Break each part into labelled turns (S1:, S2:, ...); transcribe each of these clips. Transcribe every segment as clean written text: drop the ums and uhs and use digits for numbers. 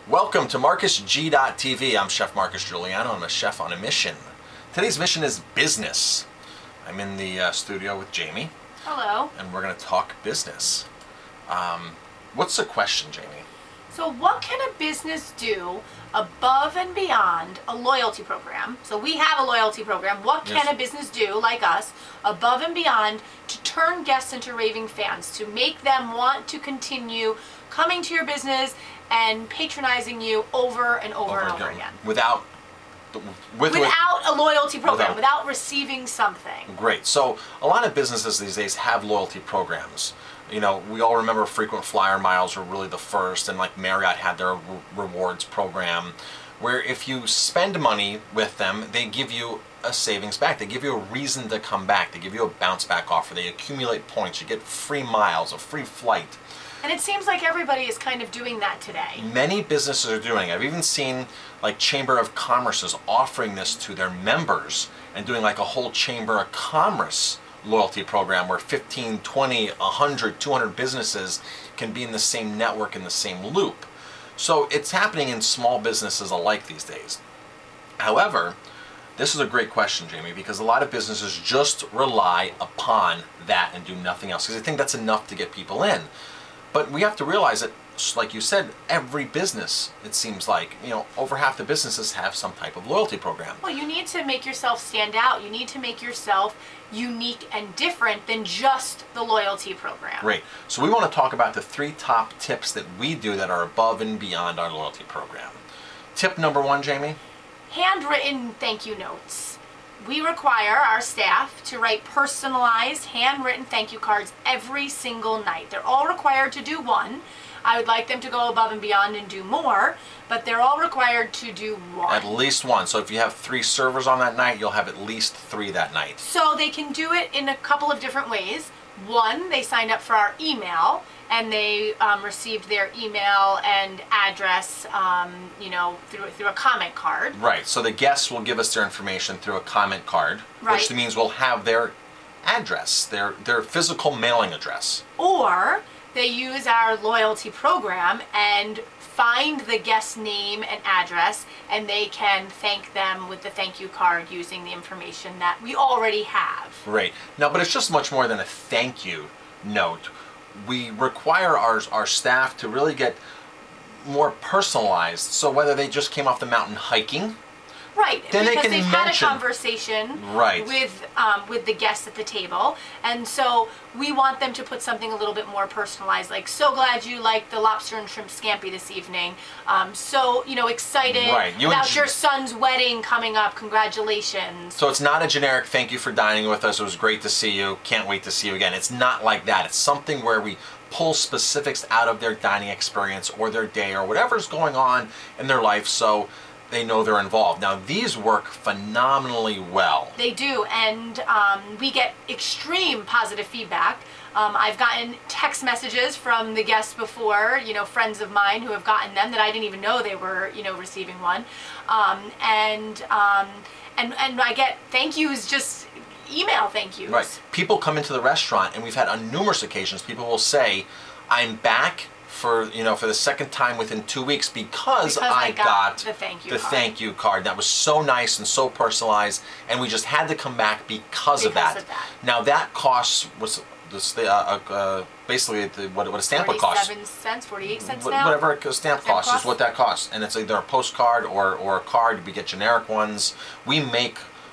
S1: Welcome to MarcusG.tv. I'm Chef Marcus Giuliano. I'm a chef on a mission. Today's mission is business. I'm in the studio with Jamie.
S2: Hello.
S1: And we're going to talk business. What's the question, Jamie?
S2: So what can a business do above and beyond a loyalty program? So we have a loyalty program. What can a business do, like us, above and beyond to turn guests into raving fans, to make them want to continue coming to your business and patronizing you over and over again?
S1: Without
S2: a loyalty program, without receiving something.
S1: Great. So a lot of businesses these days have loyalty programs. You know, we all remember frequent flyer miles were really the first, and like Marriott had their rewards program, where if you spend money with them, they give you a savings back. They give you a reason to come back. They give you a bounce back offer. They accumulate points. You get free miles, a free flight.
S2: And it seems like everybody is kind of doing that today.
S1: Many businesses are doing it. I've even seen like Chamber of Commerce's offering this to their members and doing like a whole Chamber of Commerce loyalty program where 15, 20, 100, 200 businesses can be in the same network, in the same loop. So it's happening in small businesses alike these days. However, this is a great question, Jamie, because a lot of businesses just rely upon that and do nothing else because they think that's enough to get people in. But we have to realize that, like you said, every business, it seems like, you know, over half the businesses have some type of loyalty program.
S2: Well, you need to make yourself stand out. You need to make yourself unique and different than just the loyalty program.
S1: Great. So we want to talk about the 3 top tips that we do that are above and beyond our loyalty program. Tip number 1, Jamie?
S2: Handwritten thank you notes. We require our staff to write personalized, handwritten thank you cards every single night. They're all required to do one. I would like them to go above and beyond and do more, but they're all required to do one.
S1: At least one. So if you have 3 servers on that night, you'll have at least 3 that night.
S2: So they can do it in a couple of different ways. One, they signed up for our email and they received their email and address, you know, through a comment card.
S1: Right. So the guests will give us their information through a comment card, which means we'll have their address, their physical mailing address.
S2: Or they use our loyalty program and find the guest name and address, and they can thank them with the thank you card using the information that we already have.
S1: Right. Now, but it's just much more than a thank you note. We require our staff to really get more personalized. So whether they just came off the mountain hiking,
S2: right,
S1: then
S2: because
S1: they can
S2: they've had a conversation with the guests at the table, and so we want them to put something a little bit more personalized, like, so glad you liked the lobster and shrimp scampi this evening, so, you know, excited about your son's wedding coming up, congratulations. So
S1: it's not a generic thank you for dining with us, it was great to see you, can't wait to see you again. It's not like that. It's something where we pull specifics out of their dining experience or their day or whatever's going on in their life, so they know they're involved. Now, these work phenomenally well.
S2: They do, and we get extreme positive feedback. I've gotten text messages from the guests before, you know, friends of mine who have gotten them that I didn't even know they were, you know, receiving one. And I get thank yous, just email thank yous.
S1: Right. People come into the restaurant, and we've had on numerous occasions, people will say, I'm back for the second time within 2 weeks because I got the thank you card. That was so nice and so personalized, and we just had to come back because of that. Now that cost was basically what a stamp would cost.
S2: 47 cents, 48 cents now?
S1: Whatever a stamp cost is what that costs. And it's either a postcard or a card. We get generic ones.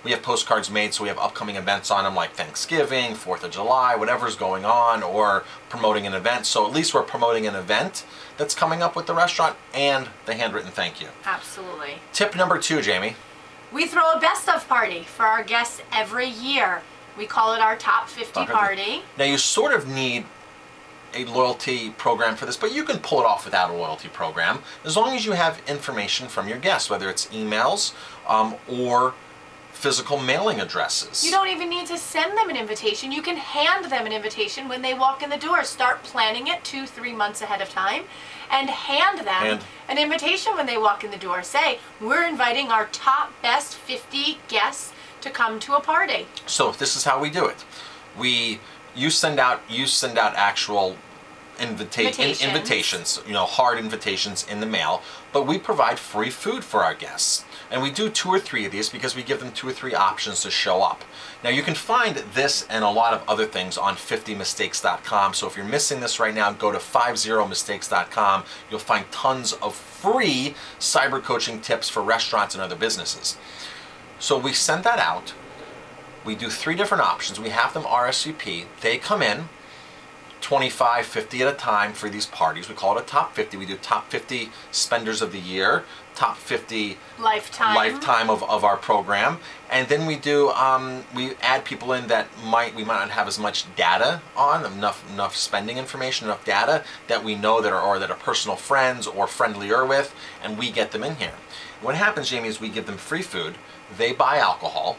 S1: We have postcards made, so we have upcoming events on them like Thanksgiving, 4th of July, whatever's going on, or promoting an event. So at least we're promoting an event that's coming up with the restaurant and the handwritten thank you.
S2: Absolutely.
S1: Tip number 2, Jamie.
S2: We throw a best of party for our guests every year. We call it our top 50 party.
S1: Now you sort of need a loyalty program for this, but you can pull it off without a loyalty program as long as you have information from your guests, whether it's emails or physical mailing addresses.
S2: You don't even need to send them an invitation. You can hand them an invitation when they walk in the door. Start planning it 2-3 months ahead of time and hand them an invitation when they walk in the door. Say, we're inviting our top best 50 guests to come to a party.
S1: So this is how we do it. You send out actual invitations, you know, hard invitations in the mail, but we provide free food for our guests. And we do 2 or 3 of these because we give them 2 or 3 options to show up. Now you can find this and a lot of other things on 50mistakes.com. So if you're missing this right now, go to 50mistakes.com. You'll find tons of free cyber coaching tips for restaurants and other businesses. So we send that out. We do 3 different options. We have them RSVP. They come in 25, 50 at a time for these parties. We call it a top 50. We do top 50 spenders of the year, top 50 lifetime of our program, and then we do we add people in that we might not have as much data on, enough spending information, enough data that we know that are personal friends or friendlier with, and we get them in here. What happens, Jamie, is we give them free food. They buy alcohol.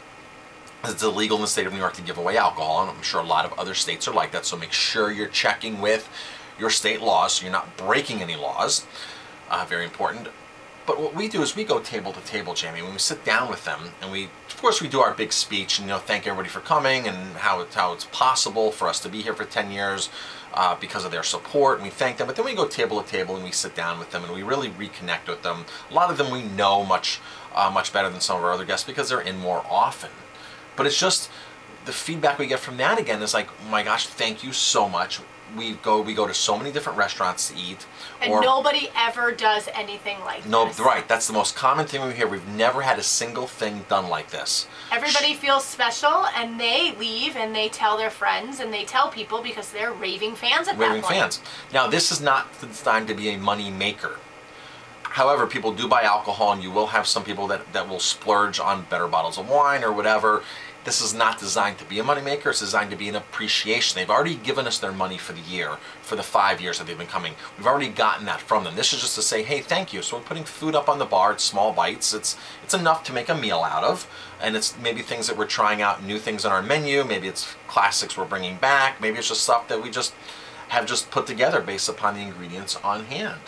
S1: It's illegal in the state of New York to give away alcohol, and I'm sure a lot of other states are like that, so make sure you're checking with your state laws so you're not breaking any laws. Very important. But what we do is we go table to table, Jamie. When we sit down with them, and of course we do our big speech and, you know, thank everybody for coming and how it's possible for us to be here for 10 years because of their support, and we thank them. But then we go table to table and we sit down with them and we really reconnect with them. A lot of them we know much better than some of our other guests because they're in more often. But it's just the feedback we get from that again is like, oh my gosh, thank you so much. We go to so many different restaurants to eat.
S2: And nobody ever does anything like this.
S1: Right, that's the most common thing we hear. We've never had a single thing done like this.
S2: Everybody feels special, and they leave and they tell their friends and they tell people because they're raving fans at that point. Raving fans.
S1: Now, this is not designed to be a money maker. However, people do buy alcohol, and you will have some people that will splurge on better bottles of wine or whatever. This is not designed to be a moneymaker. It's designed to be an appreciation. They've already given us their money for the year, for the 5 years that they've been coming. We've already gotten that from them. This is just to say, hey, thank you. So we're putting food up on the bar. It's small bites. It's enough to make a meal out of. And it's maybe things that we're trying out, new things on our menu. Maybe it's classics we're bringing back. Maybe it's just stuff that we have put together based upon the ingredients on hand.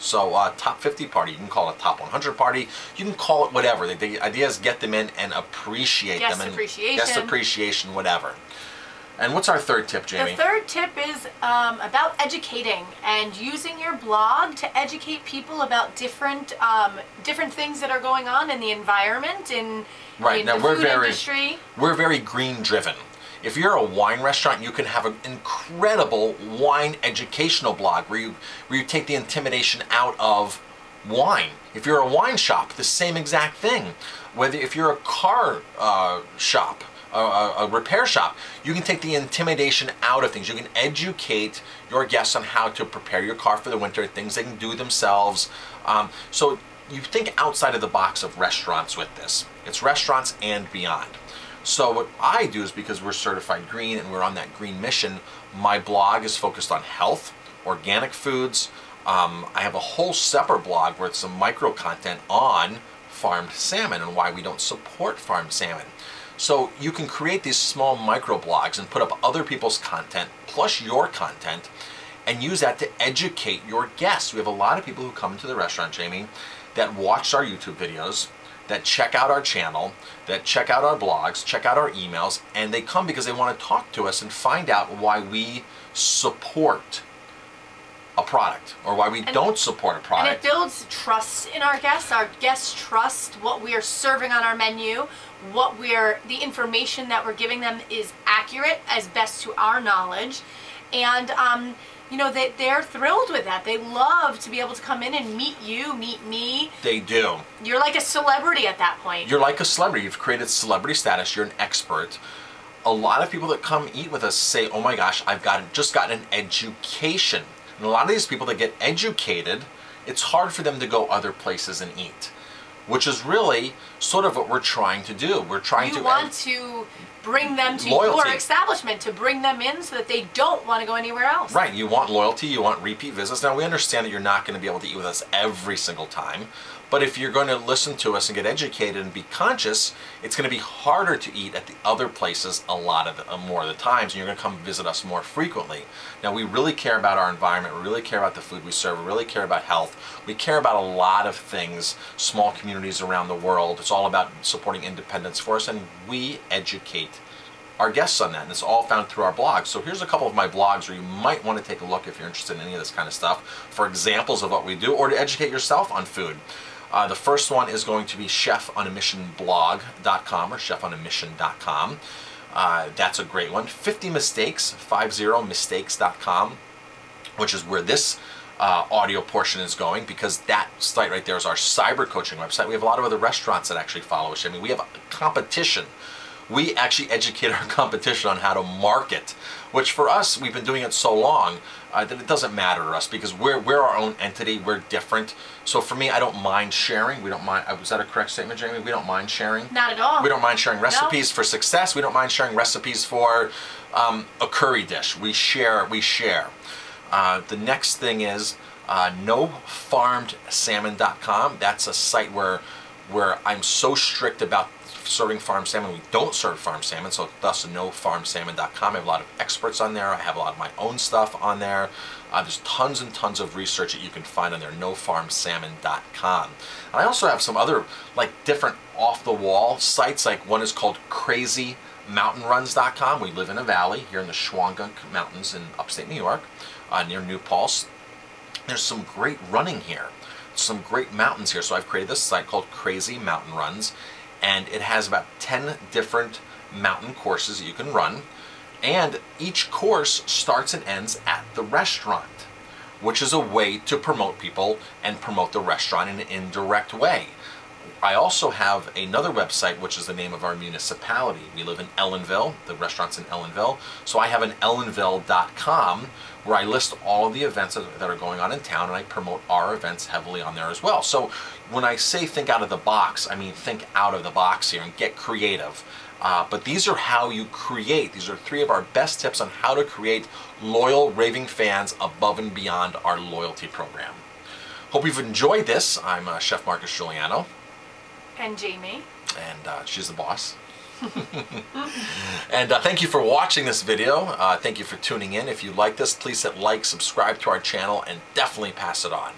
S1: So top 50 party, you can call it a top 100 party, you can call it whatever. The idea is get them in and appreciate them. Guest appreciation, whatever. And what's our third tip, Jamie?
S2: The third tip is about educating and using your blog to educate people about different things that are going on in the environment, in the food industry. We're
S1: very green driven. If you're a wine restaurant, you can have an incredible wine educational blog where you take the intimidation out of wine. If you're a wine shop, the same exact thing. If you're a car shop, a repair shop, you can take the intimidation out of things. You can educate your guests on how to prepare your car for the winter, things they can do themselves. So you think outside of the box of restaurants with this. It's restaurants and beyond. So what I do is, because we're certified green and we're on that green mission, my blog is focused on health, organic foods. I have a whole separate blog where it's some micro content on farmed salmon and why we don't support farmed salmon. So you can create these small micro blogs and put up other people's content plus your content and use that to educate your guests. We have a lot of people who come to the restaurant, Jamie, that watch our YouTube videos, that check out our channel, that check out our blogs, check out our emails, and they come because they want to talk to us and find out why we support a product or why we don't support a product.
S2: And it builds trust in our guests. Our guests trust what we are serving on our menu, the information that we're giving them is accurate as best to our knowledge. And you know, they're thrilled with that. They love to be able to come in and meet you, meet me.
S1: They do.
S2: You're like a celebrity at that point.
S1: You're like a celebrity. You've created celebrity status. You're an expert. A lot of people that come eat with us say, oh my gosh, I've just gotten an education. And a lot of these people that get educated, it's hard for them to go other places and eat, which is really sort of what we're trying to do. We're trying
S2: to bring them to your establishment, to bring them in so that they don't want to go anywhere else.
S1: Right, you want loyalty, you want repeat visits. Now we understand that you're not going to be able to eat with us every single time, but if you're going to listen to us and get educated and be conscious, it's going to be harder to eat at the other places more of the times, and you're going to come visit us more frequently. Now we really care about our environment, we really care about the food we serve, we really care about health, we care about a lot of things, small communities around the world. It's all about supporting independence for us, and we educate our guests on that, and it's all found through our blog. So here's a couple of my blogs where you might want to take a look if you're interested in any of this kind of stuff for examples of what we do or to educate yourself on food. The first one is going to be chefonamissionblog.com or chefonamission.com. That's a great one. 50 Mistakes, 50mistakes.com, which is where this audio portion is going, because that site right there is our cyber coaching website. We have a lot of other restaurants that actually follow us. I mean, we have a competition. We actually educate our competition on how to market, which for us, we've been doing it so long that it doesn't matter to us because we're our own entity. We're different. So for me, I don't mind sharing. We don't mind. Was that a correct statement, Jamie? We don't mind sharing.
S2: Not at all.
S1: We don't mind sharing recipes for success. We don't mind sharing recipes for a curry dish. We share. We share. The next thing is nofarmedsalmon.com. That's a site where I'm so strict about serving farm salmon. We don't serve farm salmon, so thus nofarmedsalmon.com. I have a lot of experts on there. I have a lot of my own stuff on there. There's tons and tons of research that you can find on there, nofarmedsalmon.com. And I also have some other like different off-the-wall sites. Like one is called crazymountainruns.com. We live in a valley here in the Shawangunk Mountains in upstate New York, near New Paltz. There's some great running here, some great mountains here. So I've created this site called Crazy Mountain Runs, and it has about 10 different mountain courses that you can run. And each course starts and ends at the restaurant, which is a way to promote people and promote the restaurant in an indirect way. I also have another website, which is the name of our municipality. We live in Ellenville. The restaurant's in Ellenville. So I have an ellenville.com where I list all of the events that are going on in town, and I promote our events heavily on there as well. So when I say think out of the box, I mean think out of the box here and get creative. But these are how you create. These are 3 of our best tips on how to create loyal Raving fans above and beyond our loyalty program. Hope you've enjoyed this. I'm Chef Marcus Giuliano.
S2: And Jamie.
S1: And she's the boss. And thank you for watching this video. Thank you for tuning in. If you like this, please hit like, subscribe to our channel, and definitely pass it on.